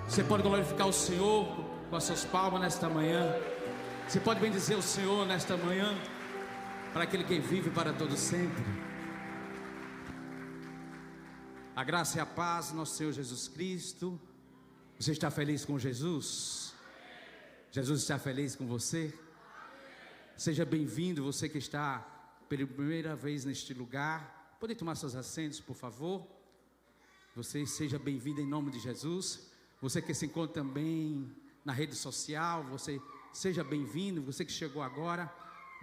Você pode glorificar o Senhor com as suas palmas nesta manhã. Você pode bendizer o Senhor nesta manhã, para aquele que vive para todo sempre. A graça e a paz do nosso Senhor Jesus Cristo. Você está feliz com Jesus? Jesus está feliz com você? Seja bem-vindo, você que está pela primeira vez neste lugar. Pode tomar seus assentos, por favor. Você seja bem-vindo em nome de Jesus. Você que se encontra também na rede social, você seja bem-vindo. Você que chegou agora,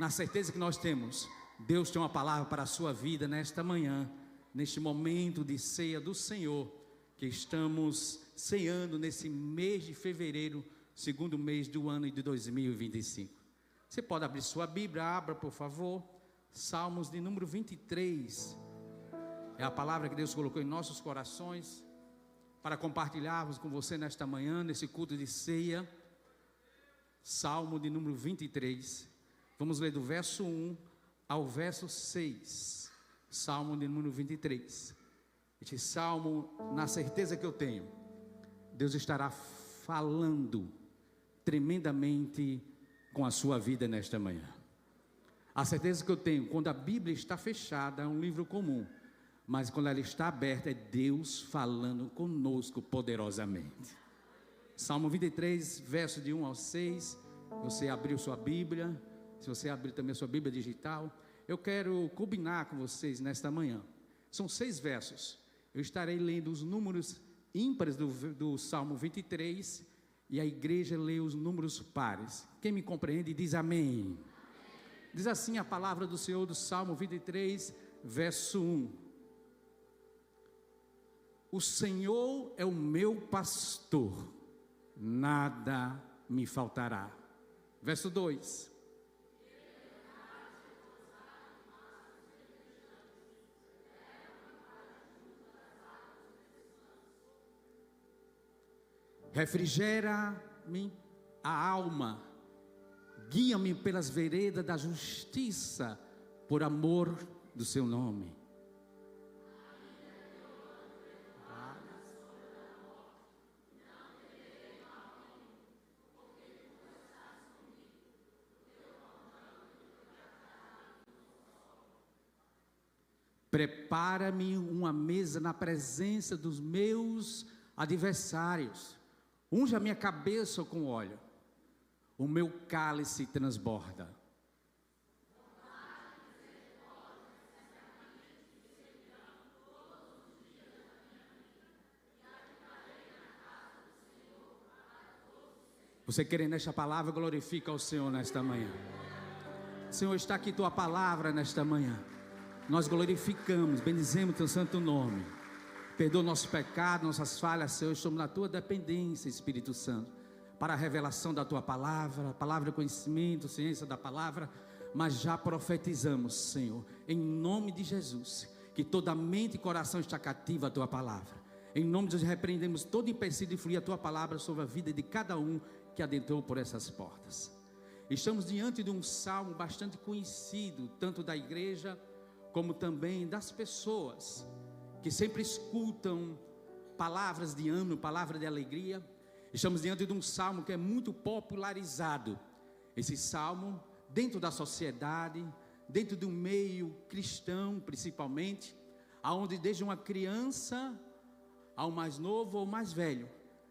na certeza que nós temos, Deus tem uma palavra para a sua vida nesta manhã, neste momento de ceia do Senhor, que estamos ceando nesse mês de fevereiro, segundo mês do ano de 2025. Você pode abrir sua Bíblia, abra por favor, Salmos de número 23, é a palavra que Deus colocou em nossos corações, para compartilharmos com você nesta manhã, nesse culto de ceia. Salmo de número 23, vamos ler do verso 1 ao verso 6, Salmo de número 23, este salmo, na certeza que eu tenho, Deus estará falando tremendamente com a sua vida nesta manhã. A certeza que eu tenho, quando a Bíblia está fechada, é um livro comum, mas quando ela está aberta, é Deus falando conosco poderosamente. Salmo 23, verso de 1 ao 6, você abriu sua Bíblia, se você abrir também a sua Bíblia digital, eu quero combinar com vocês nesta manhã. São 6 versos, eu estarei lendo os números ímpares do Salmo 23, e a igreja lê os números pares. Quem me compreende diz amém. Diz assim a palavra do Senhor do Salmo 23, verso 1. O Senhor é o meu pastor, nada me faltará. Verso 2. Refrigera-me a alma, guia-me pelas veredas da justiça, por amor do seu nome. Prepara-me uma mesa na presença dos meus adversários. Unge a minha cabeça com óleo, o meu cálice transborda. Você querendo nesta palavra, glorifica ao Senhor nesta manhã. Senhor, está aqui tua palavra nesta manhã. Nós glorificamos, bendizemos teu santo nome. Perdoa nosso pecado, nossas falhas, Senhor. Estamos na tua dependência, Espírito Santo, para a revelação da tua palavra, a palavra de conhecimento, ciência da palavra. Mas já profetizamos, Senhor, em nome de Jesus, que toda mente e coração está cativa à tua palavra. Em nome de Jesus, repreendemos todo empecilho de fluir a tua palavra sobre a vida de cada um que adentrou por essas portas. Estamos diante de um salmo bastante conhecido, tanto da igreja como também das pessoas que sempre escutam palavras de ânimo, palavras de alegria. Estamos diante de um salmo que é muito popularizado. Esse salmo, dentro da sociedade, dentro do meio cristão principalmente, aonde desde uma criança ao mais novo ou mais velho,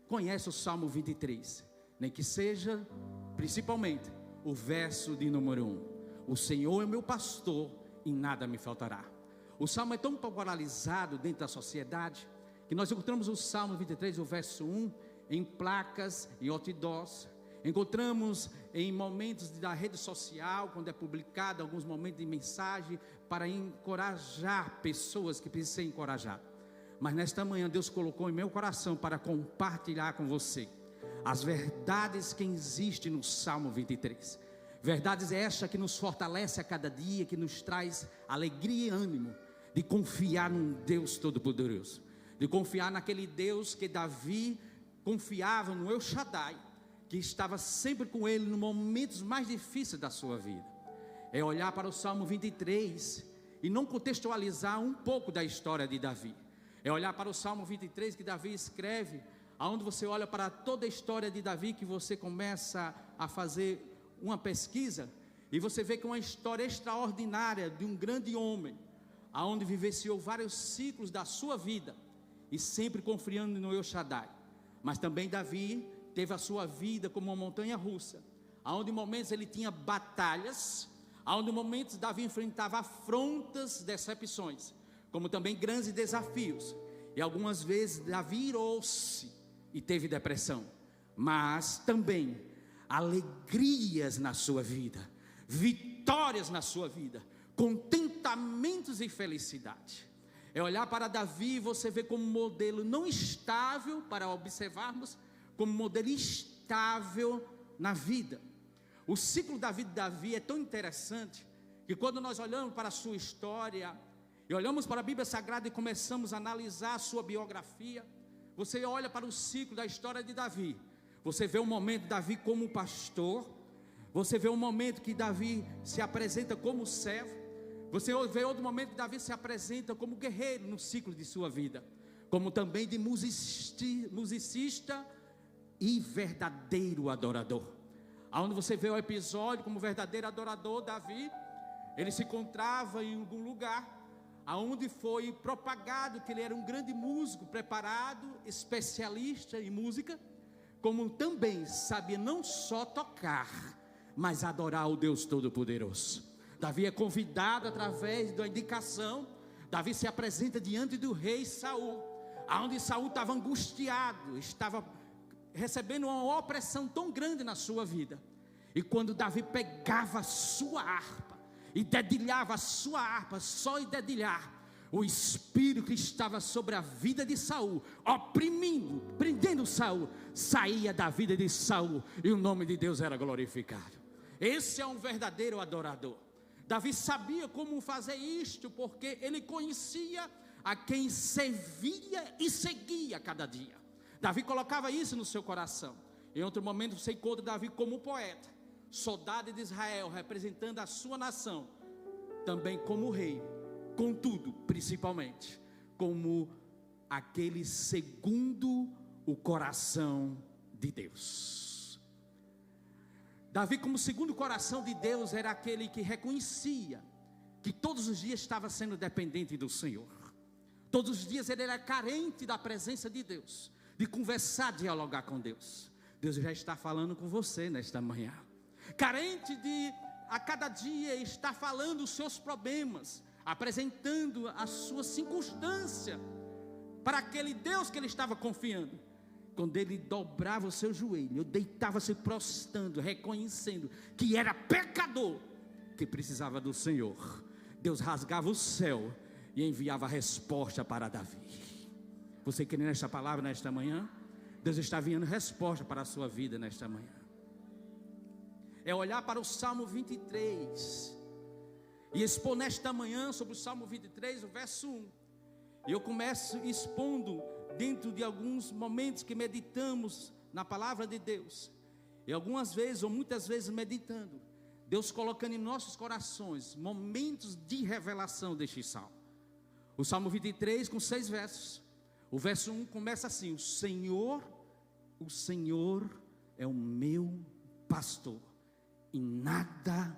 conhece o Salmo 23, nem que seja principalmente o verso de número 1. O Senhor é meu pastor e nada me faltará. O Salmo é tão popularizado dentro da sociedade, que nós encontramos o Salmo 23, o verso 1, em placas, em outdoors. Encontramos em momentos da rede social, quando é publicado alguns momentos de mensagem, para encorajar pessoas que precisam ser encorajadas. Mas nesta manhã Deus colocou em meu coração para compartilhar com você as verdades que existem no Salmo 23. Verdades estas que nos fortalece a cada dia, que nos traz alegria e ânimo de confiar num Deus Todo-Poderoso, de confiar naquele Deus que Davi confiava, no El Shaddai, que estava sempre com ele nos momentos mais difíceis da sua vida. É olhar para o Salmo 23 e não contextualizar um pouco da história de Davi. É olhar para o Salmo 23 que Davi escreve aonde você olha para toda a história de Davi, que você começa a fazer uma pesquisa, e você vê que é uma história extraordinária de um grande homem, aonde vivenciou vários ciclos da sua vida, e sempre confiando no El Shaddai. Mas também Davi teve a sua vida como uma montanha russa, aonde em momentos ele tinha batalhas, aonde em momentos Davi enfrentava afrontas, decepções, como também grandes desafios, e algumas vezes Davi irou-se e teve depressão, mas também alegrias na sua vida, vitórias na sua vida, contentamentos e felicidade. É olhar para Davi e você vê como modelo não estável, para observarmos, como modelo estável na vida. O ciclo da vida de Davi é tão interessante, que quando nós olhamos para a sua história, e olhamos para a Bíblia Sagrada e começamos a analisar a sua biografia, você olha para o ciclo da história de Davi, você vê um momento de Davi como pastor, você vê um momento que Davi se apresenta como servo, você vê outro momento que Davi se apresenta como guerreiro no ciclo de sua vida, como também de musicista e verdadeiro adorador, aonde você vê o episódio como verdadeiro adorador. Davi, ele se encontrava em algum lugar, aonde foi propagado que ele era um grande músico, preparado, especialista em música, como também sabia não só tocar, mas adorar o Deus Todo-Poderoso. Davi é convidado através da indicação. Davi se apresenta diante do rei Saul, aonde Saul estava angustiado, estava recebendo uma opressão tão grande na sua vida, e quando Davi pegava a sua harpa e dedilhava a sua harpa, só em dedilhar, o espírito que estava sobre a vida de Saul, oprimindo, prendendo Saul, saía da vida de Saul, e o nome de Deus era glorificado. Esse é um verdadeiro adorador. Davi sabia como fazer isto, porque ele conhecia a quem servia e seguia cada dia. Davi colocava isso no seu coração. Em outro momento você encontra Davi como poeta, soldado de Israel, representando a sua nação, também como rei, contudo, principalmente, como aquele segundo o coração de Deus. Davi, como segundo o coração de Deus, era aquele que reconhecia que todos os dias estava sendo dependente do Senhor. Todos os dias ele era carente da presença de Deus, de conversar, dialogar com Deus. Deus já está falando com você nesta manhã. Carente de a cada dia estar falando os seus problemas, apresentando a sua circunstância para aquele Deus que ele estava confiando. Quando ele dobrava o seu joelho, deitava-se prostrando, reconhecendo que era pecador, que precisava do Senhor, Deus rasgava o céu e enviava a resposta para Davi. Você crê nesta palavra nesta manhã? Deus está enviando resposta para a sua vida nesta manhã. É olhar para o Salmo 23 e expor nesta manhã sobre o Salmo 23, o verso 1. E eu começo expondo dentro de alguns momentos que meditamos na palavra de Deus, e algumas vezes ou muitas vezes meditando, Deus colocando em nossos corações momentos de revelação deste Salmo. O Salmo 23 com 6 versos. O verso 1 começa assim: o Senhor é o meu pastor, e nada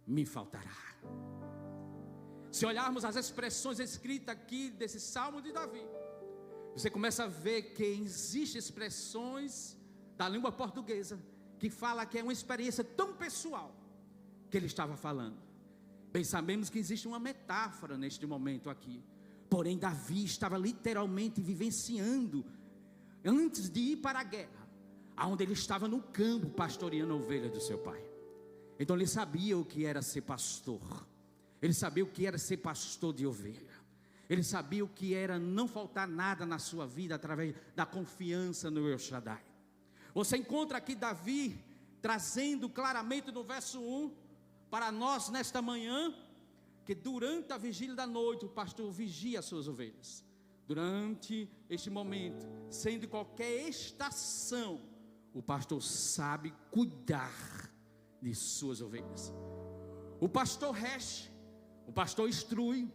me faltará. Se olharmos as expressões escritas aqui desse Salmo de Davi, você começa a ver que existem expressões da língua portuguesa que fala que é uma experiência tão pessoal que ele estava falando. Bem sabemos que existe uma metáfora neste momento aqui, porém Davi estava literalmente vivenciando antes de ir para a guerra, aonde ele estava no campo pastoreando a ovelha do seu pai. Então ele sabia o que era ser pastor, ele sabia o que era ser pastor de ovelha, ele sabia o que era não faltar nada na sua vida através da confiança no El Shaddai. Você encontra aqui Davi trazendo claramente no verso 1 para nós nesta manhã, que durante a vigília da noite o pastor vigia as suas ovelhas. Durante este momento, sendo qualquer estação, o pastor sabe cuidar de suas ovelhas. O pastor rege, o pastor instrui,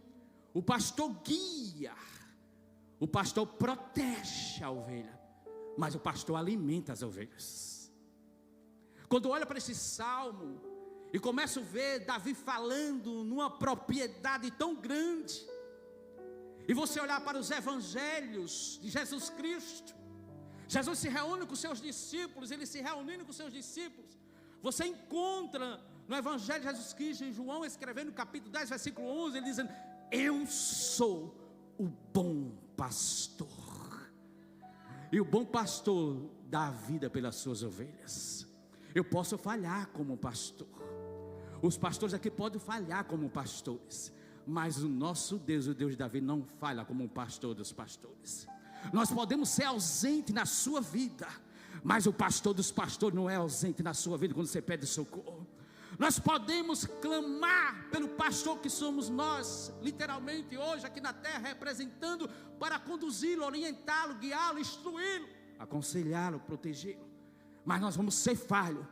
o pastor guia, o pastor protege a ovelha. mas o pastor alimenta as ovelhas. Quando olha para esse salmo e começo a ver Davi falando numa propriedade tão grande, e você olhar para os evangelhos de Jesus Cristo, Jesus se reúne com seus discípulos, ele se reunindo com seus discípulos, você encontra no evangelho de Jesus Cristo, em João escrevendo no capítulo 10, versículo 11, ele dizendo: eu sou o bom pastor, e o bom pastor dá a vida pelas suas ovelhas. Eu posso falhar como pastor, os pastores aqui podem falhar como pastores, mas o nosso Deus, o Deus de Davi, não falha como um pastor dos pastores. Nós podemos ser ausentes na sua vida, mas o pastor dos pastores não é ausente na sua vida quando você pede socorro. Nós podemos clamar pelo pastor que somos nós, literalmente hoje aqui na terra, representando, para conduzi-lo, orientá-lo, guiá-lo, instruí-lo, aconselhá-lo, protegê-lo. Mas nós vamos ser falhos,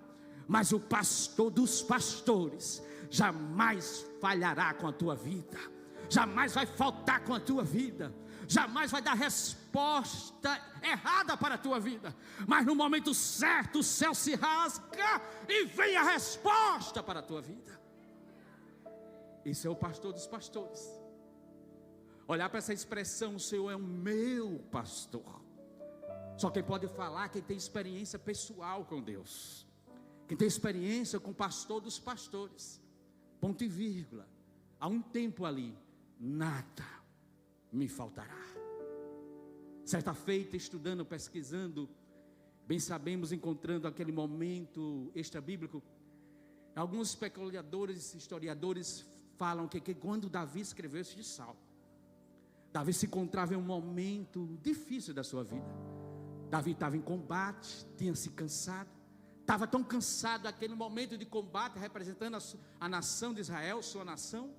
mas o pastor dos pastores jamais falhará com a tua vida, jamais vai faltar com a tua vida, jamais vai dar resposta errada para a tua vida, mas no momento certo o céu se rasga e vem a resposta para a tua vida. Esse é o pastor dos pastores. Olhar para essa expressão, o Senhor é o meu pastor. Só quem pode falar, quem tem experiência pessoal com Deus, quem tem experiência com o pastor dos pastores. Ponto e vírgula. Há um tempo ali, nada me faltará. Certa feita, estudando, pesquisando, bem sabemos, encontrando aquele momento extra-bíblico, alguns especuladores, historiadores falam que quando Davi escreveu esse salmo, Davi se encontrava em um momento difícil da sua vida. Davi estava em combate, tinha se cansado, estava tão cansado daquele momento de combate, representando a nação de Israel, sua nação,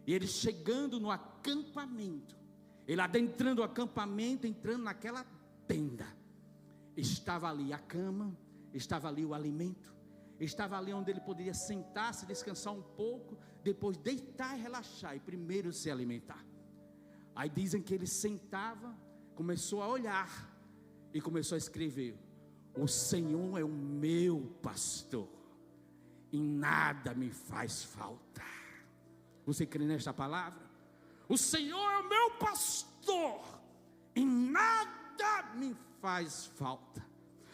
e ele chegando no acampamento, ele adentrando o acampamento, entrando naquela tenda, estava ali a cama, estava ali o alimento, estava ali onde ele poderia sentar-se, descansar um pouco, depois deitar e relaxar, e primeiro se alimentar. Aí dizem que ele sentava, começou a olhar, e começou a escrever: o Senhor é o meu pastor, e nada me faz falta. Você crê nesta palavra? O Senhor é o meu pastor, e nada me faz falta.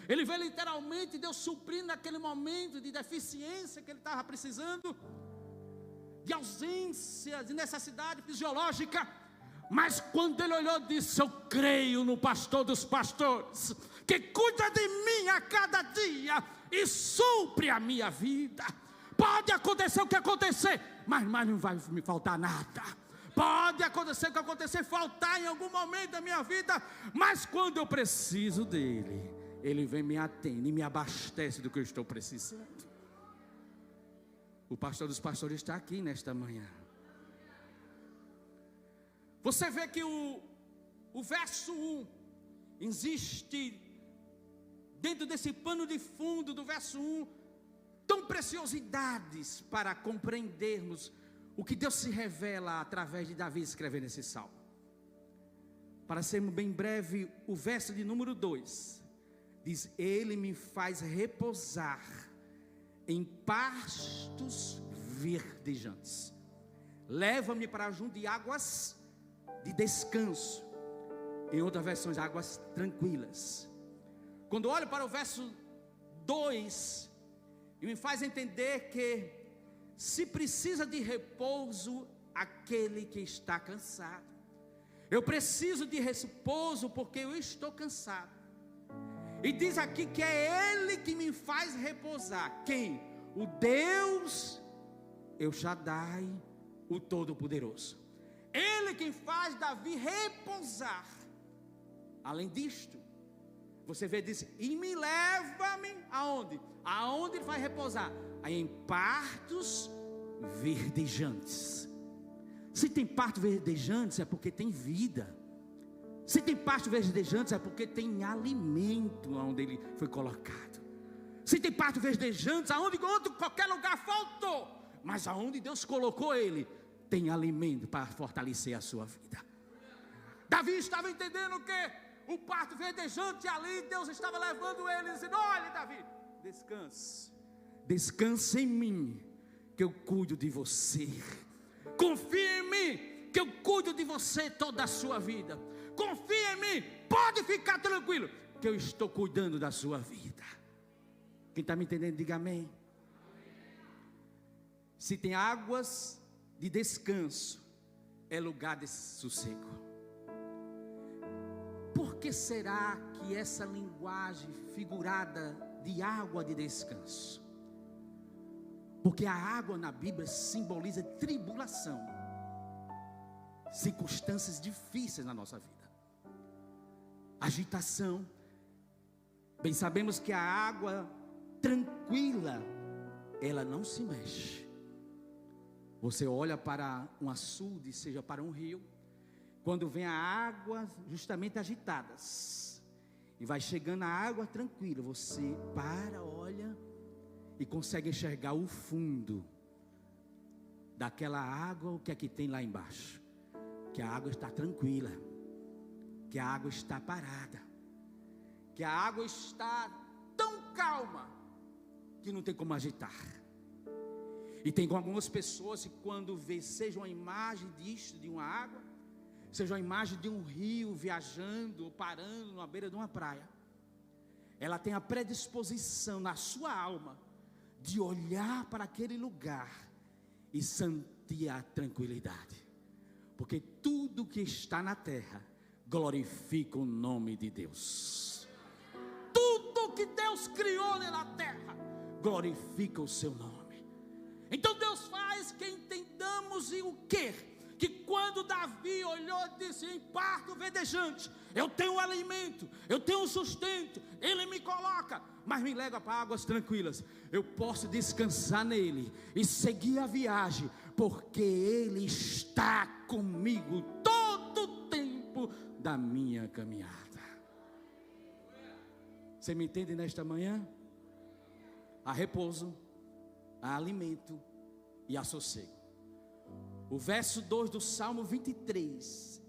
Ele veio literalmente, Deus suprindo naquele momento de deficiência que ele estava precisando, de ausência, de necessidade fisiológica. Mas quando ele olhou, disse: eu creio no pastor dos pastores, que cuida de mim a cada dia e supre a minha vida. Pode acontecer o que acontecer, mas não vai me faltar nada. Pode acontecer o que acontecer, faltar em algum momento da minha vida, mas quando eu preciso dele, ele vem, me atende e me abastece do que eu estou precisando. O pastor dos pastores está aqui nesta manhã. Você vê que o verso 1, existe dentro desse pano de fundo do verso 1, tão preciosidades para compreendermos o que Deus se revela através de Davi escrevendo esse salmo. Para sermos bem breve, o verso de número 2, diz: ele me faz repousar em pastos verdejantes, leva-me para junto de águas de descanso, em outras versões, águas tranquilas. Quando olho para o verso 2, me faz entender que se precisa de repouso aquele que está cansado. Eu preciso de repouso porque eu estou cansado. E diz aqui que é ele que me faz repousar. Quem? O Deus El Shaddai, o Todo-Poderoso. Ele quem faz Davi repousar. Além disto, você vê, diz: e me leva-me aonde? Aonde ele vai repousar? Aí em pastos verdejantes. Se tem pastos verdejantes é porque tem vida. Se tem pastos verdejantes é porque tem alimento onde ele foi colocado. Se tem pastos verdejantes, aonde qualquer lugar faltou, mas aonde Deus colocou ele, tem alimento para fortalecer a sua vida. Davi estava entendendo que o pasto verdejante ali, Deus estava levando ele, dizendo: olha, Davi, descanse, descanse em mim, que eu cuido de você. Confia em mim, que eu cuido de você toda a sua vida. Confia em mim, pode ficar tranquilo, que eu estou cuidando da sua vida. Quem está me entendendo, diga amém. Se tem águas de descanso, é lugar de sossego. Por que será que essa linguagem figurada de água de descanso? Porque a água na Bíblia simboliza tribulação, circunstâncias difíceis na nossa vida, agitação. Bem sabemos que a água tranquila, ela não se mexe. Você olha para um açude, seja para um rio, quando vem a água justamente agitadas, e vai chegando a água tranquila, você para, olha, e consegue enxergar o fundo daquela água. O que é que tem lá embaixo? Que a água está tranquila, que a água está parada, que a água está tão calma que não tem como agitar. E tem algumas pessoas que quando vê, seja uma imagem disto, de uma água, seja uma imagem de um rio viajando ou parando na beira de uma praia, ela tem a predisposição na sua alma de olhar para aquele lugar e sentir a tranquilidade, porque tudo que está na terra glorifica o nome de Deus. Tudo que Deus criou na terra glorifica o seu nome. Então Deus faz que entendamos o quê? Que quando Davi olhou e disse: em pasto verdejante, eu tenho alimento, eu tenho sustento, Ele me coloca, mas me leva para águas tranquilas. Eu posso descansar nele e seguir a viagem, porque Ele está comigo todo o tempo da minha caminhada. Você me entende nesta manhã? Há repouso, há alimento e há sossego. O verso 2 do Salmo 23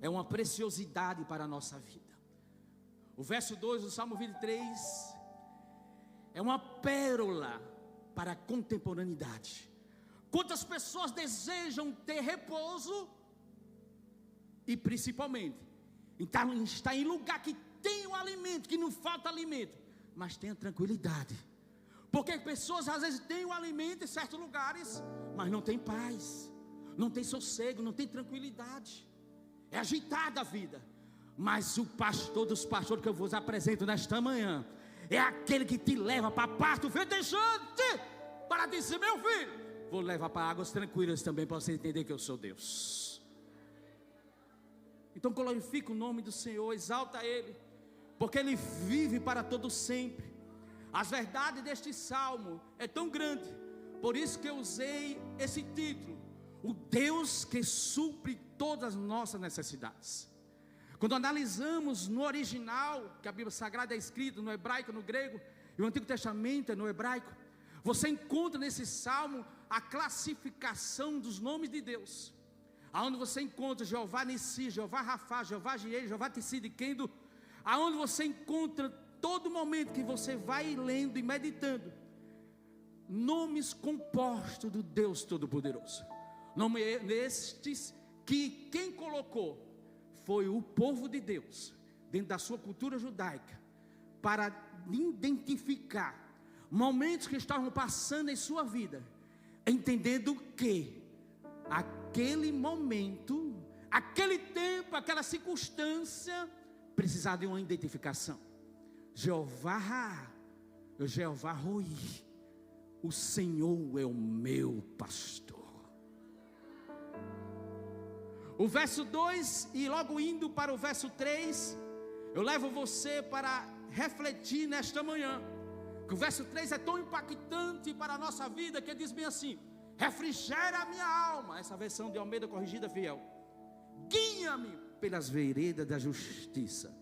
é uma preciosidade para a nossa vida. O verso 2 do Salmo 23 é uma pérola para a contemporaneidade. Quantas pessoas desejam ter repouso e principalmente está em lugar que tem o alimento, que não falta alimento, mas tenha tranquilidade. Porque pessoas às vezes têm o alimento em certos lugares, mas não tem paz, não tem sossego, não tem tranquilidade. É agitada a vida. Mas o pastor dos pastores que eu vos apresento nesta manhã é aquele que te leva para pasto verdejante, para dizer: meu filho, vou levar para águas tranquilas também, para você entender que eu sou Deus. Então glorifica o nome do Senhor, exalta Ele, porque Ele vive para todo sempre. As verdades deste salmo é tão grande, por isso que eu usei esse título: o Deus que supre todas as nossas necessidades. Quando analisamos no original, que a Bíblia Sagrada é escrita no hebraico, no grego, e o Antigo Testamento é no hebraico, você encontra nesse salmo a classificação dos nomes de Deus, aonde você encontra Jeová Nissi, Jeová Rafá, Jeová Jireh, Jeová Tsidkenu, aonde você encontra todo momento que você vai lendo e meditando nomes compostos do Deus Todo-Poderoso. Nomes estes que quem colocou foi o povo de Deus, dentro da sua cultura judaica, para identificar momentos que estavam passando em sua vida, entendendo que aquele momento, aquele tempo, aquela circunstância precisava de uma identificação. Jeová Roi, o Senhor é o meu pastor. O verso 2, e logo indo para o verso 3, eu levo você para refletir nesta manhã, que o verso 3 é tão impactante para a nossa vida, que diz bem assim: refrigera a minha alma, essa versão de Almeida Corrigida Fiel, guia-me pelas veredas da justiça,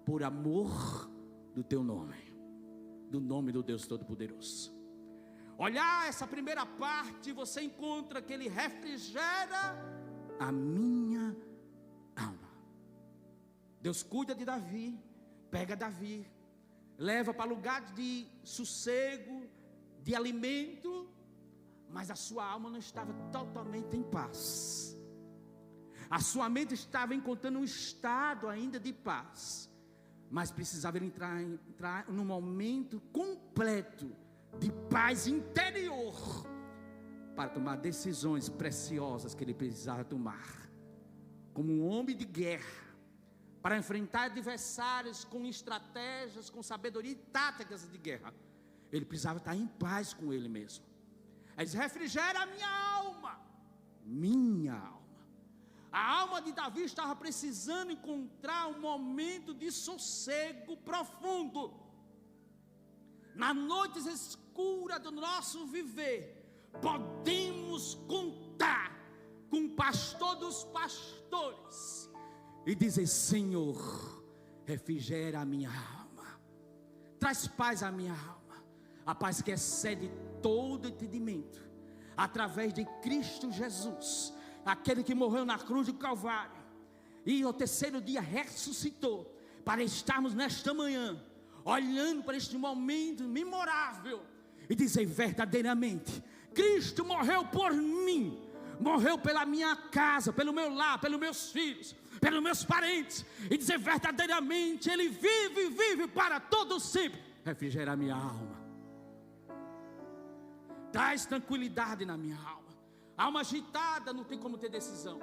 por amor do teu nome, do nome do Deus Todo-Poderoso. Olhar essa primeira parte, você encontra que Ele refrigera a minha alma. Deus cuida de Davi, pega Davi, leva para lugar de sossego, de alimento, mas a sua alma não estava totalmente em paz. A sua mente estava encontrando um estado ainda de paz, mas precisava entrar num momento completo de paz interior para tomar decisões preciosas que ele precisava tomar, como um homem de guerra, para enfrentar adversários com estratégias, com sabedoria e táticas de guerra. Ele precisava estar em paz com ele mesmo. Ele diz: refrigera a minha alma. Minha alma. A alma de Davi estava precisando encontrar um momento de sossego profundo. Na noite escura do nosso viver, podemos contar com o pastor dos pastores e dizer: Senhor, refrigera a minha alma, traz paz à minha alma, a paz que excede todo entendimento, através de Cristo Jesus, aquele que morreu na cruz do Calvário e ao terceiro dia ressuscitou, para estarmos nesta manhã olhando para este momento memorável e dizer: verdadeiramente Cristo morreu por mim, morreu pela minha casa, pelo meu lar, pelos meus filhos, pelos meus parentes, e dizer: verdadeiramente Ele vive para todo sempre. Refrigera a minha alma, traz tranquilidade na minha alma. Alma agitada não tem como ter decisão.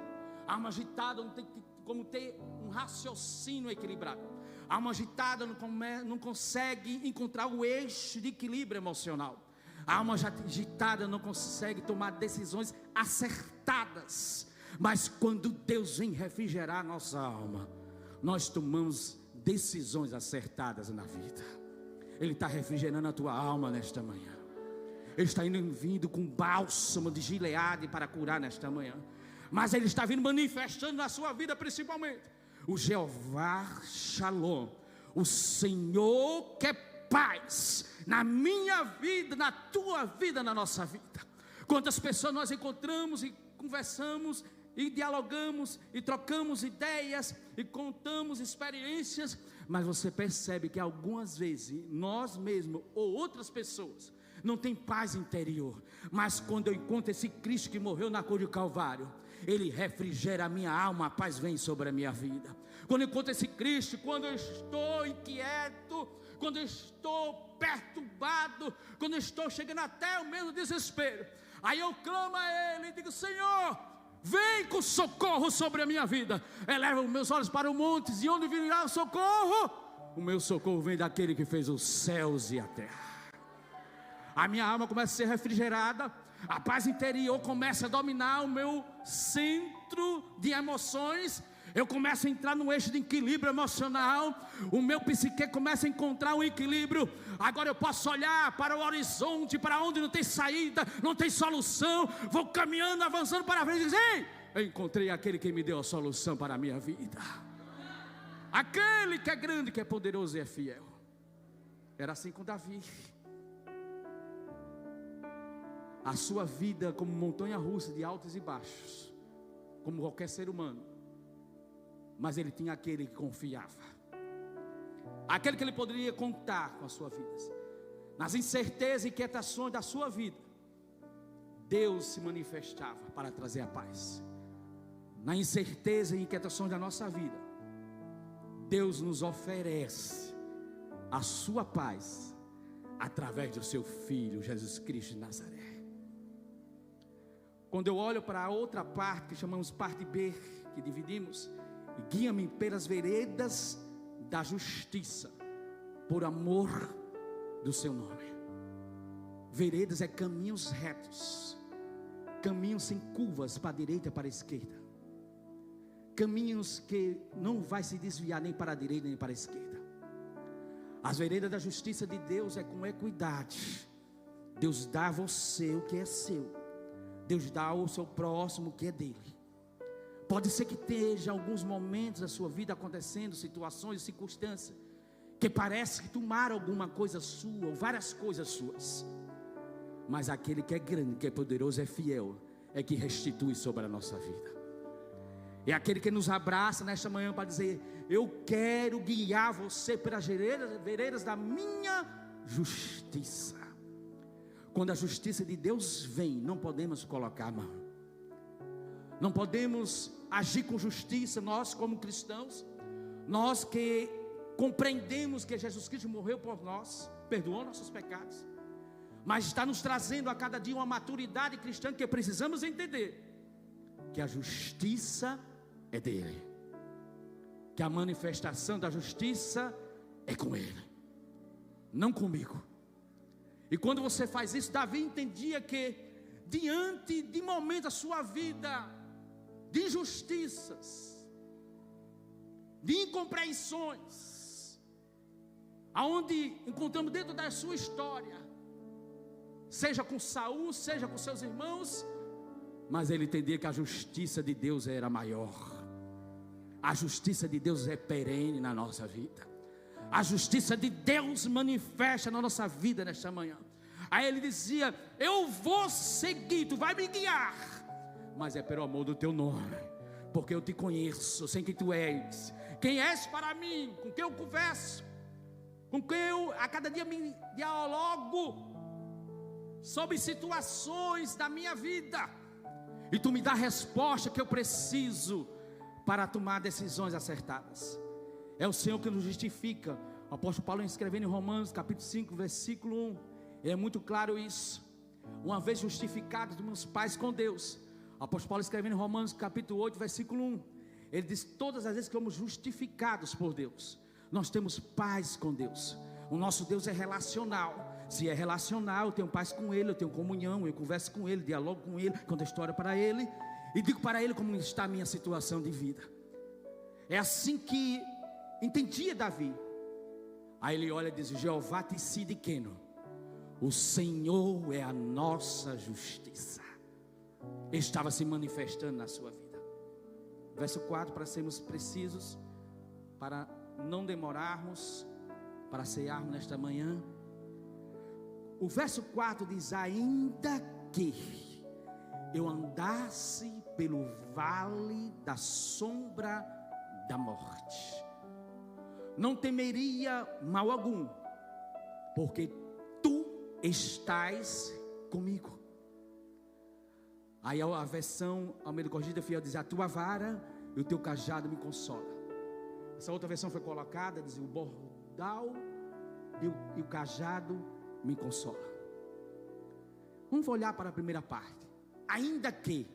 Alma agitada não tem como ter um raciocínio equilibrado. Alma agitada não consegue encontrar o eixo de equilíbrio emocional. Alma agitada não consegue tomar decisões acertadas. Mas quando Deus vem refrigerar nossa alma, nós tomamos decisões acertadas na vida. Ele está refrigerando a tua alma nesta manhã. Ele está vindo com bálsamo de Gileade para curar nesta manhã. Mas Ele está vindo manifestando na sua vida principalmente o Jeová Shalom, o Senhor que é paz na minha vida, na tua vida, na nossa vida. Quantas pessoas nós encontramos e conversamos e dialogamos e trocamos ideias e contamos experiências, mas você percebe que algumas vezes nós mesmos ou outras pessoas não tem paz interior. Mas quando eu encontro esse Cristo que morreu na cruz do Calvário, Ele refrigera a minha alma, a paz vem sobre a minha vida. Quando eu encontro esse Cristo, quando eu estou inquieto, quando eu estou perturbado, quando eu estou chegando até o mesmo desespero, aí eu clamo a Ele e digo: Senhor, vem com socorro sobre a minha vida. Eleva os meus olhos para os montes, e onde virá o socorro? O meu socorro vem daquele que fez os céus e a terra. A minha alma começa a ser refrigerada, a paz interior começa a dominar o meu centro de emoções. Eu começo a entrar no eixo de equilíbrio emocional. O meu psique começa a encontrar um equilíbrio. Agora eu posso olhar para o horizonte, para onde não tem saída, não tem solução. Vou caminhando, avançando para frente e dizer: ei, eu encontrei aquele que me deu a solução para a minha vida. Aquele que é grande, que é poderoso e é fiel. Era assim com Davi. A sua vida como montanha russa de altos e baixos, como qualquer ser humano. Mas ele tinha aquele que confiava, aquele que ele poderia contar com a sua vida. Nas incertezas e inquietações da sua vida, Deus se manifestava para trazer a paz. Na incerteza e inquietações da nossa vida, Deus nos oferece a sua paz através do seu Filho Jesus Cristo de Nazaré. Quando eu olho para a outra parte, que chamamos parte B, que dividimos: guia-me pelas veredas da justiça, por amor do seu nome. Veredas é caminhos retos, caminhos sem curvas para a direita e para a esquerda, caminhos que não vai se desviar nem para a direita nem para a esquerda. As veredas da justiça de Deus é com equidade. Deus dá a você o que é seu, Deus dá ao seu próximo o que é dele. Pode ser que esteja alguns momentos da sua vida acontecendo, situações, circunstâncias, que parece que tomaram alguma coisa sua, ou várias coisas suas. Mas aquele que é grande, que é poderoso, é fiel, é que restitui sobre a nossa vida. É aquele que nos abraça nesta manhã para dizer: eu quero guiar você pelas veredas da minha justiça. Quando a justiça de Deus vem, não podemos colocar a mão, não podemos agir com justiça. Nós como cristãos, nós que compreendemos que Jesus Cristo morreu por nós, perdoou nossos pecados, mas está nos trazendo a cada dia uma maturidade cristã que precisamos entender que a justiça é dele, que a manifestação da justiça é com ele, não comigo. E quando você faz isso, Davi entendia que diante de momentos da sua vida de injustiças, de incompreensões, aonde encontramos dentro da sua história, seja com Saul, seja com seus irmãos, mas ele entendia que a justiça de Deus era maior. A justiça de Deus é perene na nossa vida. A justiça de Deus manifesta na nossa vida nesta manhã. Aí ele dizia: eu vou seguir, tu vai me guiar, mas é pelo amor do teu nome, porque eu te conheço, sei quem tu és, quem és para mim, com quem eu converso, com quem eu a cada dia me dialogo sobre situações da minha vida, e tu me dá a resposta que eu preciso para tomar decisões acertadas. É o Senhor que nos justifica. O apóstolo Paulo, escrevendo em Romanos capítulo 5, versículo 1, é muito claro isso. Uma vez justificados dos meus pais com Deus, o apóstolo Paulo, escrevendo em Romanos capítulo 8, versículo 1, ele diz: todas as vezes que fomos justificados por Deus, nós temos paz com Deus. O nosso Deus é relacional. Se é relacional, eu tenho paz com Ele, eu tenho comunhão, eu converso com Ele, dialogo com Ele, conto a história para Ele e digo para Ele como está a minha situação de vida. É assim que entendia Davi. Aí ele olha e diz: Jeová Tsidkenu, o Senhor é a nossa justiça. Estava se manifestando na sua vida. Verso 4, para sermos precisos, para não demorarmos, para cearmos nesta manhã. O verso 4 diz: ainda que eu andasse pelo vale da sombra da morte, não temeria mal algum, porque tu estás comigo. Aí a versão Almeida Corrigida Fiel diz: a tua vara e o teu cajado me consola. Essa outra versão foi colocada, diz: o bordal e o cajado me consola. Vamos olhar para a primeira parte. Ainda que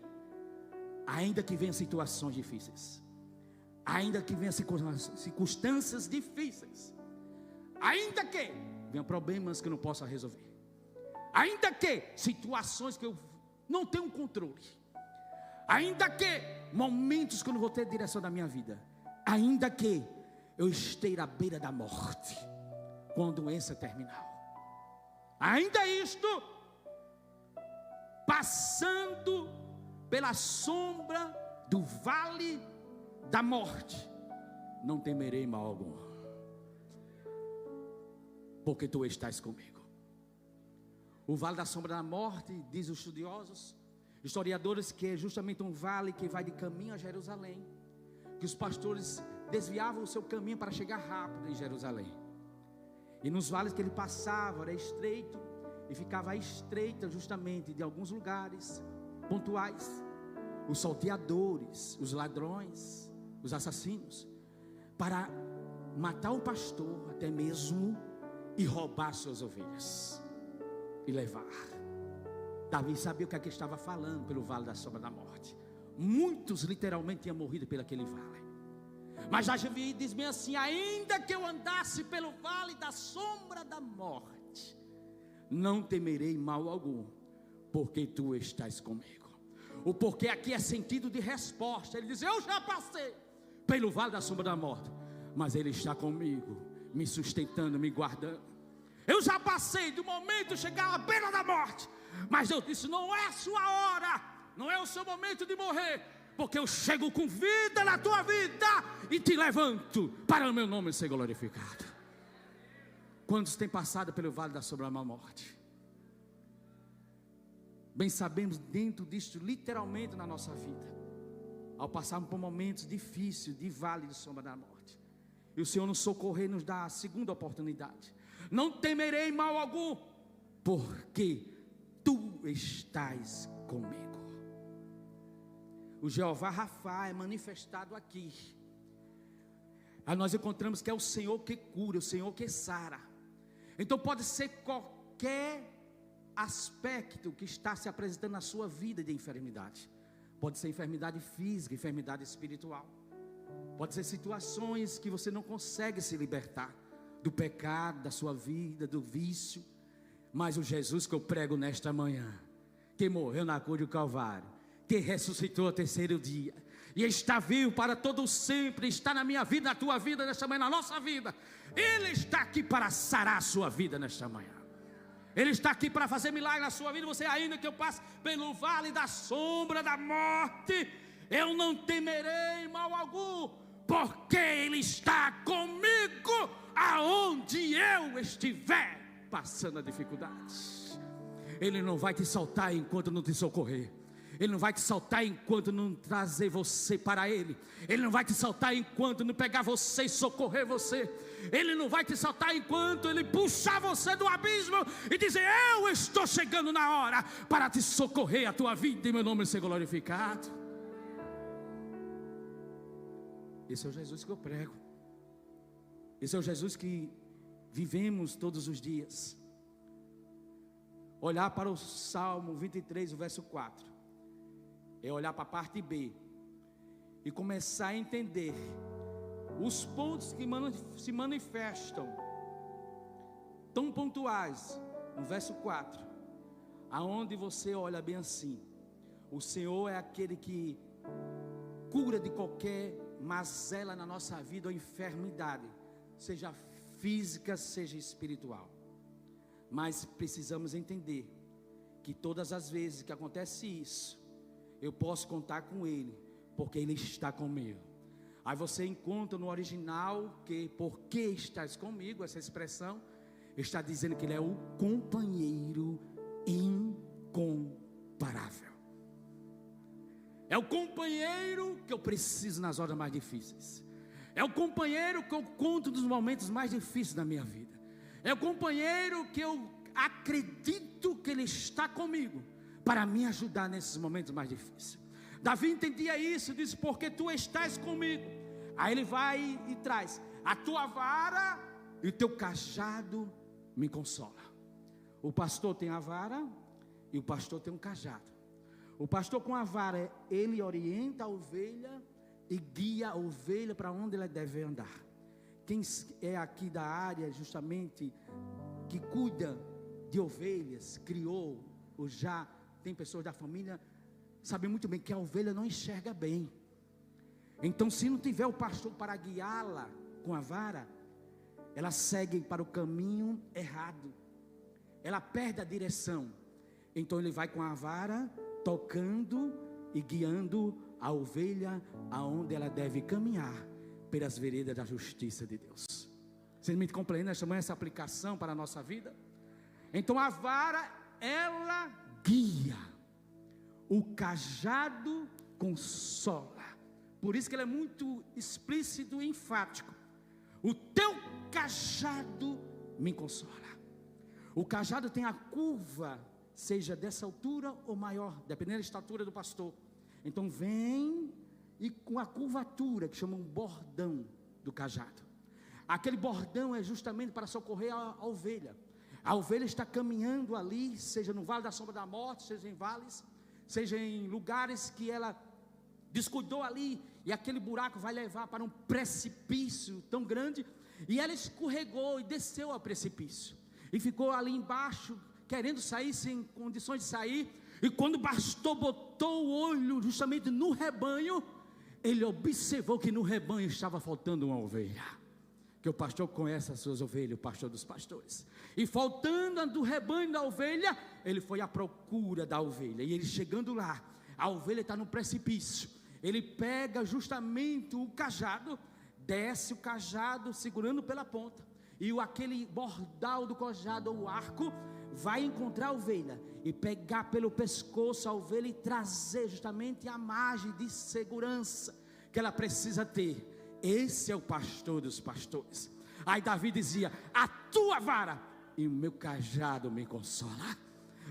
venham situações difíceis, ainda que venham circunstâncias difíceis, ainda que venham problemas que eu não possa resolver, ainda que situações que eu não tenho controle, ainda que momentos que eu não vou ter direção da minha vida, ainda que eu esteja à beira da morte, com a doença terminal, ainda isto, passando pela sombra do vale da morte, não temerei mal algum, porque tu estás comigo. O vale da sombra da morte, diz os estudiosos, historiadores, que é justamente um vale que vai de caminho a Jerusalém, que os pastores desviavam o seu caminho para chegar rápido em Jerusalém, e nos vales que ele passava era estreito, e ficava estreita justamente de alguns lugares pontuais, os salteadores, os ladrões, os assassinos, para matar o pastor até mesmo e roubar suas ovelhas e levar. Davi sabia o que é que estava falando pelo vale da sombra da morte. Muitos literalmente tinham morrido por aquele vale, mas Davi diz bem assim: ainda que eu andasse pelo vale da sombra da morte, não temerei mal algum, porque tu estás comigo. O porquê aqui é sentido de resposta. Ele diz: eu já passei pelo vale da sombra da morte, mas Ele está comigo, me sustentando, me guardando. Eu já passei do momento de chegar à beira da morte, mas Deus disse: não é a sua hora, não é o seu momento de morrer, porque eu chego com vida na tua vida e te levanto para o meu nome ser glorificado. Quantos têm passado pelo vale da sombra da morte? Bem sabemos dentro disto, literalmente na nossa vida, ao passarmos por momentos difíceis, de vale de sombra da morte. E o Senhor nos socorrer, nos dá a segunda oportunidade. Não temerei mal algum, porque tu estás comigo. O Jeová Rafa é manifestado aqui. Aí nós encontramos que é o Senhor que cura, o Senhor que sara. Então pode ser qualquer aspecto que está se apresentando na sua vida de enfermidade. Pode ser enfermidade física, enfermidade espiritual. Pode ser situações que você não consegue se libertar do pecado, da sua vida, do vício. Mas o Jesus que eu prego nesta manhã, que morreu na cruz do Calvário, que ressuscitou ao terceiro dia, e está vivo para todo sempre, está na minha vida, na tua vida nesta manhã, na nossa vida. Ele está aqui para sarar a sua vida nesta manhã. Ele está aqui para fazer milagre na sua vida. Você, ainda que eu passe pelo vale da sombra da morte, eu não temerei mal algum, porque Ele está comigo aonde eu estiver passando a dificuldade. Ele não vai te soltar enquanto não te socorrer. Ele não vai te soltar enquanto não trazer você para Ele. Ele não vai te soltar enquanto não pegar você e socorrer você. Ele não vai te soltar enquanto Ele puxar você do abismo e dizer: eu estou chegando na hora para te socorrer a tua vida e meu nome ser glorificado. Esse é o Jesus que eu prego. Esse é o Jesus que vivemos todos os dias. Olhar para o Salmo 23, o verso 4, é olhar para a parte B e começar a entender os pontos que se manifestam tão pontuais no verso 4, aonde você olha bem assim: o Senhor é aquele que cura de qualquer mazela na nossa vida ou enfermidade, seja física, seja espiritual. Mas precisamos entender que todas as vezes que acontece isso, eu posso contar com Ele, porque Ele está comigo. Aí você encontra no original que porque estás comigo, essa expressão está dizendo que Ele é o companheiro incomparável. É o companheiro que eu preciso nas horas mais difíceis. É o companheiro que eu conto nos momentos mais difíceis da minha vida. É o companheiro que eu acredito que Ele está comigo para me ajudar nesses momentos mais difíceis. Davi entendia isso, disse: porque tu estás comigo. Aí ele vai e traz: a tua vara e o teu cajado me consola. O pastor tem a vara e o pastor tem um cajado. O pastor com a vara, ele orienta a ovelha e guia a ovelha para onde ela deve andar. Quem é aqui da área justamente que cuida de ovelhas, criou ou já tem pessoas da família, sabe muito bem que a ovelha não enxerga bem. Então, se não tiver o pastor para guiá-la com a vara, ela segue para o caminho errado, ela perde a direção. Então ele vai com a vara, tocando e guiando a ovelha aonde ela deve caminhar, pelas veredas da justiça de Deus. Vocês me compreendem essa manhã, essa aplicação para a nossa vida? Então a vara, ela guia, o cajado consola. Por isso que ele é muito explícito e enfático: o teu cajado me consola. O cajado tem a curva, seja dessa altura ou maior, dependendo da estatura do pastor. Então vem e com a curvatura que chama um bordão do cajado. Aquele bordão é justamente para socorrer a ovelha. A ovelha está caminhando ali, seja no vale da sombra da morte, seja em vales, seja em lugares que ela descuidou ali, e aquele buraco vai levar para um precipício tão grande, e ela escorregou e desceu ao precipício, e ficou ali embaixo, querendo sair, sem condições de sair. E quando o pastor botou o olho justamente no rebanho, ele observou que no rebanho estava faltando uma ovelha. Que o pastor conhece as suas ovelhas, o pastor dos pastores. E faltando a do rebanho da ovelha, ele foi à procura da ovelha. E ele chegando lá, a ovelha está no precipício. Ele pega justamente o cajado, desce o cajado segurando pela ponta, e aquele bordal do cajado ou arco vai encontrar a ovelha e pegar pelo pescoço a ovelha e trazer justamente a margem de segurança que ela precisa ter. Esse é o pastor dos pastores. Aí Davi dizia: a tua vara e o meu cajado me consola.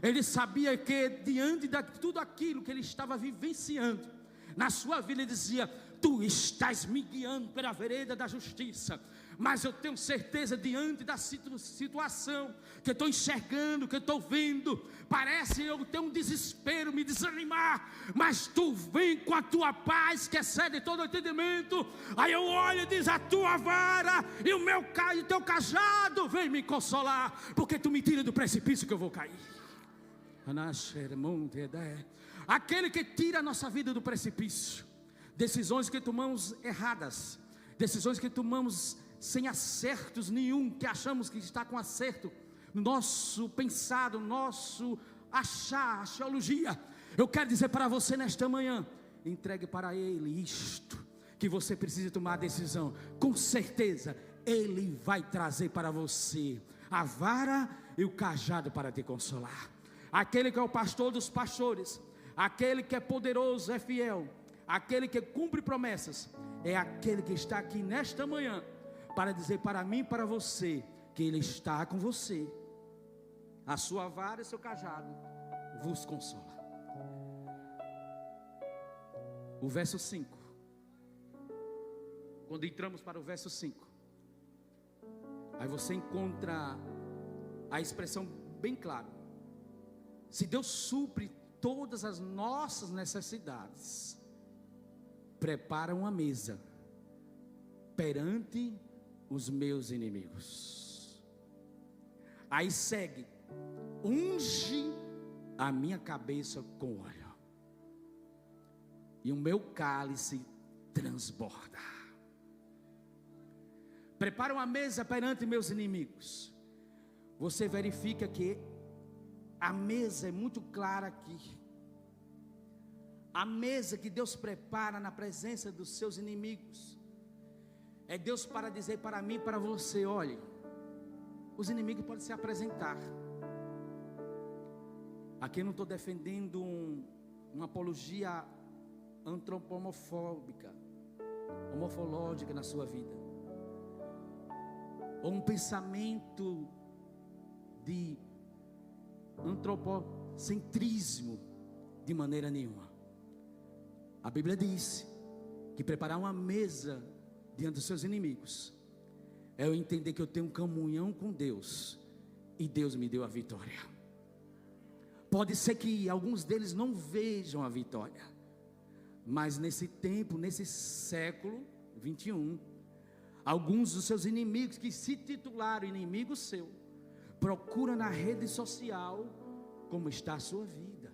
Ele sabia que diante de tudo aquilo que ele estava vivenciando na sua vida, ele dizia: tu estás me guiando pela vereda da justiça. Mas eu tenho certeza, diante da situação que eu estou enxergando, que eu estou vendo, parece eu ter um desespero, me desanimar, mas tu vem com a tua paz que excede todo entendimento. Aí eu olho e diz: a tua vara e o teu cajado vem me consolar, porque tu me tira do precipício que eu vou cair. Aquele que tira a nossa vida do precipício, decisões que tomamos erradas, decisões que tomamos sem acertos nenhum, que achamos que está com acerto, no nosso pensado, no nosso achar, axiologia. Eu quero dizer para você nesta manhã: entregue para Ele isto, que você precisa tomar a decisão. Com certeza Ele vai trazer para você a vara e o cajado para te consolar. Aquele que é o pastor dos pastores, aquele que é poderoso, é fiel, aquele que cumpre promessas, é aquele que está aqui nesta manhã para dizer para mim e para você que Ele está com você. A sua vara e seu cajado vos consola. O verso 5. Quando entramos para o verso 5, aí você encontra a expressão bem clara. Se Deus supre todas as nossas necessidades, prepara uma mesa perante os meus inimigos. Aí segue: unge a minha cabeça com óleo, e o meu cálice transborda. Prepara uma mesa perante meus inimigos. Você verifica que a mesa é muito clara aqui. A mesa que Deus prepara na presença dos seus inimigos, é Deus para dizer para mim e para você: olhe, os inimigos podem se apresentar. Aqui eu não estou defendendo uma apologia antropomorfóbica, homofológica na sua vida, ou um pensamento de antropocentrismo, de maneira nenhuma. A Bíblia diz que preparar uma mesa diante dos seus inimigos é eu entender que eu tenho comunhão com Deus e Deus me deu a vitória. Pode ser que alguns deles não vejam a vitória, mas nesse tempo, nesse século 21, alguns dos seus inimigos que se titularam inimigo seu, procura na rede social como está a sua vida,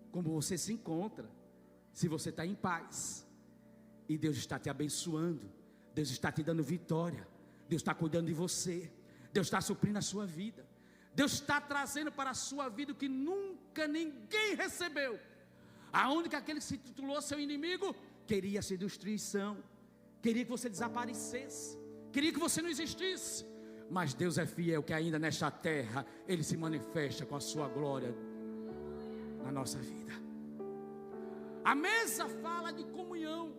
como você se encontra, se você está em paz. E Deus está te abençoando, Deus está te dando vitória, Deus está cuidando de você, Deus está suprindo a sua vida, Deus está trazendo para a sua vida o que nunca ninguém recebeu. Aonde que aquele que se titulou seu inimigo queria ser destruição, queria que você desaparecesse, queria que você não existisse. Mas Deus é fiel, que ainda nesta terra Ele se manifesta com a sua glória na nossa vida. A mesa fala de comunhão,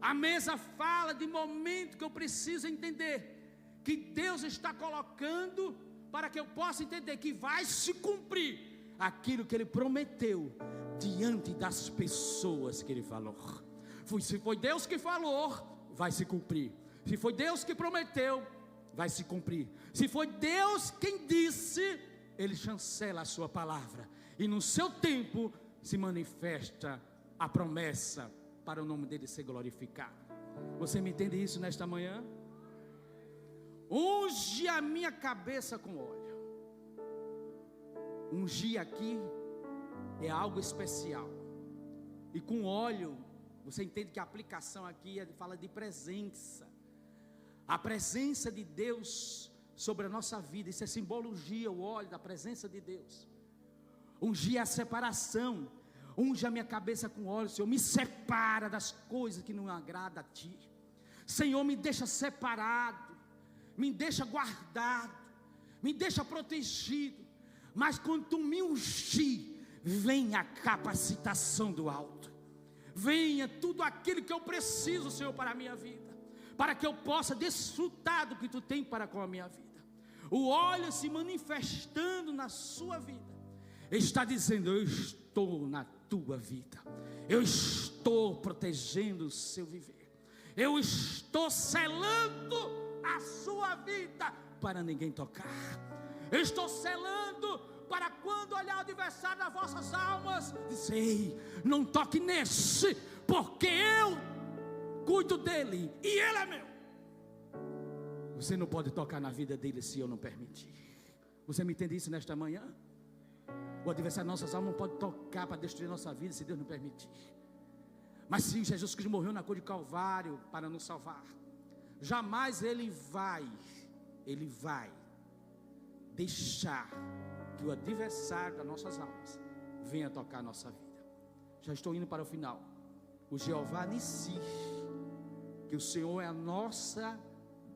a mesa fala de momento que eu preciso entender que Deus está colocando para que eu possa entender que vai se cumprir aquilo que Ele prometeu diante das pessoas que Ele falou. Se foi Deus que falou, vai se cumprir. Se foi Deus que prometeu, vai se cumprir. Se foi Deus quem disse, Ele chancela a sua palavra, e no seu tempo se manifesta a promessa para o nome dele ser glorificado. Você me entende isso nesta manhã? Unge a minha cabeça com óleo. Ungir aqui é algo especial, e com óleo você entende que a aplicação aqui fala de presença. A presença de Deus sobre a nossa vida, isso é simbologia, o óleo da presença de Deus. Ungir a separação. Unge a minha cabeça com óleo, Senhor, me separa das coisas que não agradam a Ti. Senhor, me deixa separado, me deixa guardado, me deixa protegido. Mas quando tu me ungir, vem a capacitação do alto, venha tudo aquilo que eu preciso, Senhor, para a minha vida, para que eu possa desfrutar do que tu tem para com a minha vida. O óleo se manifestando na sua vida está dizendo: eu estou na tua vida, eu estou protegendo o seu viver, eu estou selando a sua vida para ninguém tocar, eu estou selando para quando olhar o adversário das vossas almas, dizer: ei, não toque nesse, porque eu cuido dele e ele é meu. Você não pode tocar na vida dele se eu não permitir. Você me entende isso nesta manhã? O adversário das nossas almas não pode tocar para destruir nossa vida se Deus não permitir. Mas se Jesus Cristo morreu na cruz de Calvário para nos salvar, jamais Ele vai deixar que o adversário das nossas almas venha tocar a nossa vida. Já estou indo para o final. O Jeová Nissi, que o Senhor é a nossa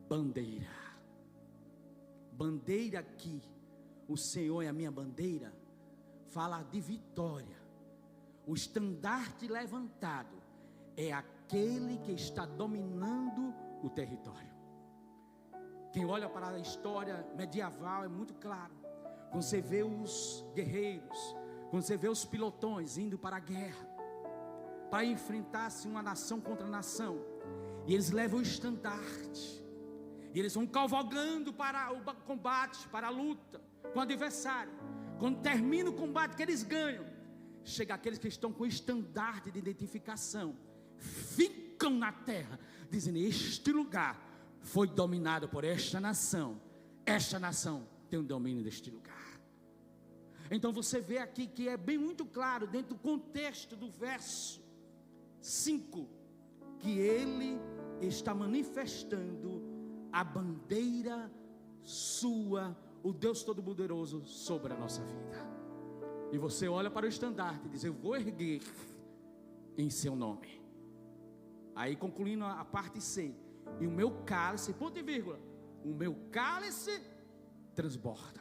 bandeira. Bandeira aqui, o Senhor é a minha bandeira, fala de vitória. O estandarte levantado é aquele que está dominando o território. Quem olha para a história medieval é muito claro. Quando você vê os guerreiros, quando você vê os pilotões indo para a guerra, para enfrentar-se uma nação contra nação, e eles levam o estandarte, e eles vão cavalgando para o combate, para a luta com o adversário. Quando termina o combate que eles ganham, chega aqueles que estão com o estandarte de identificação, ficam na terra, dizendo: este lugar foi dominado por esta nação tem o domínio deste lugar. Então você vê aqui que é bem muito claro, dentro do contexto do verso 5, que ele está manifestando a bandeira sua, o Deus Todo-Poderoso, sobre a nossa vida. E você olha para o estandarte e diz: eu vou erguer em seu nome. Aí concluindo a parte C, e o meu cálice, ponto e vírgula, o meu cálice transborda.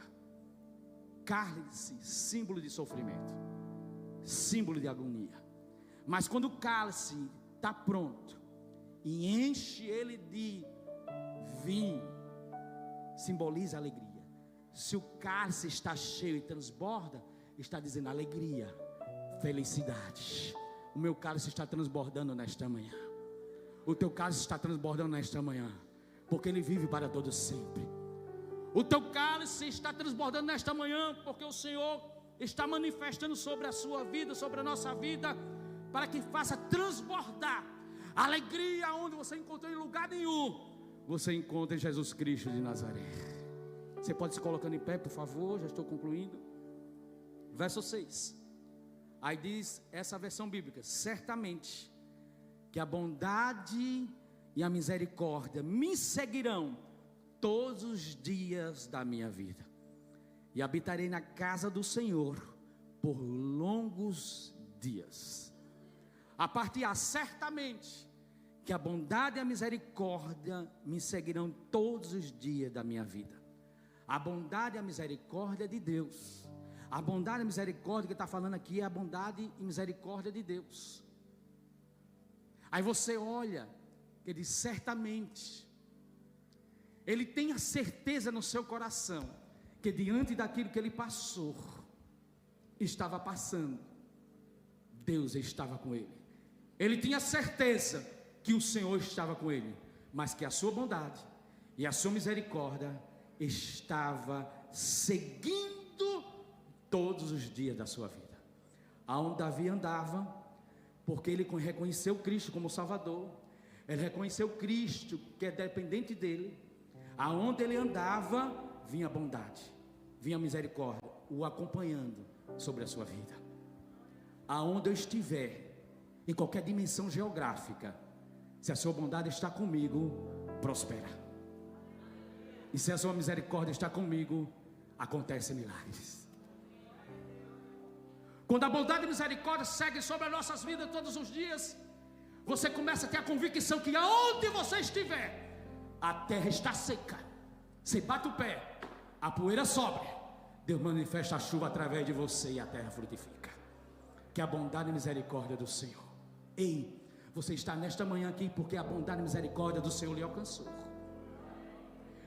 Cálice, símbolo de sofrimento, símbolo de agonia. Mas quando o cálice está pronto e enche ele de vinho, simboliza alegria. Se o cálice está cheio e transborda, está dizendo alegria, felicidade. O meu cálice está transbordando nesta manhã. O teu cálice está transbordando nesta manhã, porque ele vive para todo sempre. O teu cálice está transbordando nesta manhã, porque o Senhor está manifestando sobre a sua vida, sobre a nossa vida, para que faça transbordar a alegria onde você encontrou em lugar nenhum. Você encontra em Jesus Cristo de Nazaré. Você pode se colocando em pé, por favor, já estou concluindo. Verso 6. Aí diz essa versão bíblica: certamente que a bondade e a misericórdia me seguirão todos os dias da minha vida, e habitarei na casa do Senhor por longos dias. A parte A, certamente que a bondade e a misericórdia me seguirão todos os dias da minha vida. A bondade e a misericórdia de Deus. A bondade e a misericórdia que está falando aqui é a bondade e misericórdia de Deus. Aí você olha, ele diz: certamente. Ele tem a certeza no seu coração que diante daquilo que ele passou, estava passando, Deus estava com ele. Ele tinha certeza que o Senhor estava com ele, mas que a sua bondade e a sua misericórdia estava seguindo todos os dias da sua vida. Aonde Davi andava, porque ele reconheceu Cristo como Salvador, ele reconheceu Cristo que é dependente dele. Aonde ele andava, vinha a bondade, vinha a misericórdia, o acompanhando sobre a sua vida. Aonde eu estiver, em qualquer dimensão geográfica, se a sua bondade está comigo, prospera. E se a sua misericórdia está comigo, acontecem milagres. Quando a bondade e a misericórdia seguem sobre as nossas vidas todos os dias, você começa a ter a convicção que aonde você estiver, a terra está seca, Você bate o pé, a poeira sobe, Deus manifesta a chuva através de você e a terra frutifica. Que a bondade e misericórdia do Senhor. Ei, você está nesta manhã aqui porque a bondade e misericórdia do Senhor lhe alcançou.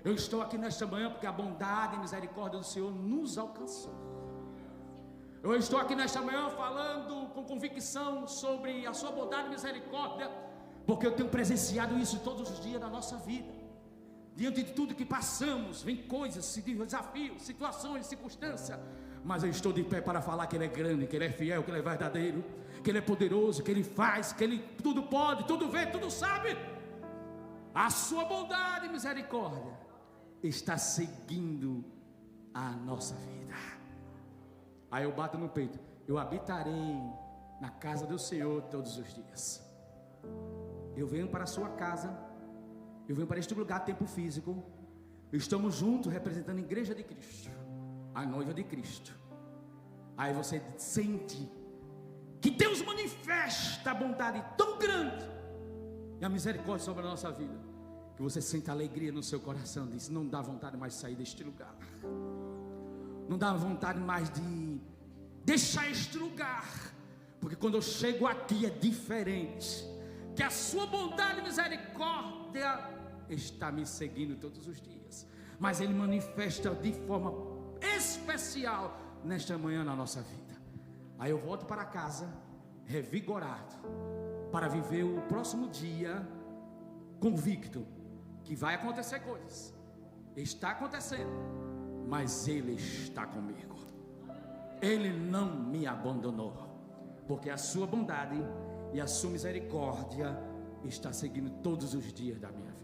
Eu estou aqui nesta manhã porque a bondade e misericórdia do Senhor nos alcançou. Eu estou aqui nesta manhã falando com convicção sobre a sua bondade e misericórdia, porque eu tenho presenciado isso todos os dias da nossa vida. Diante de tudo que passamos, vem coisas, desafios, situações, circunstâncias, mas eu estou de pé para falar que Ele é grande, que Ele é fiel, que Ele é verdadeiro, que Ele é poderoso, que Ele faz, que Ele tudo pode, tudo vê, tudo sabe. A sua bondade e misericórdia está seguindo a nossa vida. Aí eu bato no peito: eu habitarei na casa do Senhor todos os dias. Eu venho para a sua casa, eu venho para este lugar, tempo físico. Estamos juntos representando a igreja de Cristo, a noiva de Cristo. Aí você sente que Deus manifesta a bondade tão grande e a misericórdia sobre a nossa vida, que você sente alegria no seu coração. Diz: não dá vontade mais de sair deste lugar, não dá vontade mais de deixar este lugar, porque quando eu chego aqui é diferente. Que a sua bondade e misericórdia está me seguindo todos os dias, mas Ele manifesta de forma especial nesta manhã na nossa vida. Aí eu volto para casa revigorado para viver o próximo dia, convicto que vai acontecer coisas. Está acontecendo, mas Ele está comigo. Ele não me abandonou, porque a sua bondade e a sua misericórdia está seguindo todos os dias da minha vida.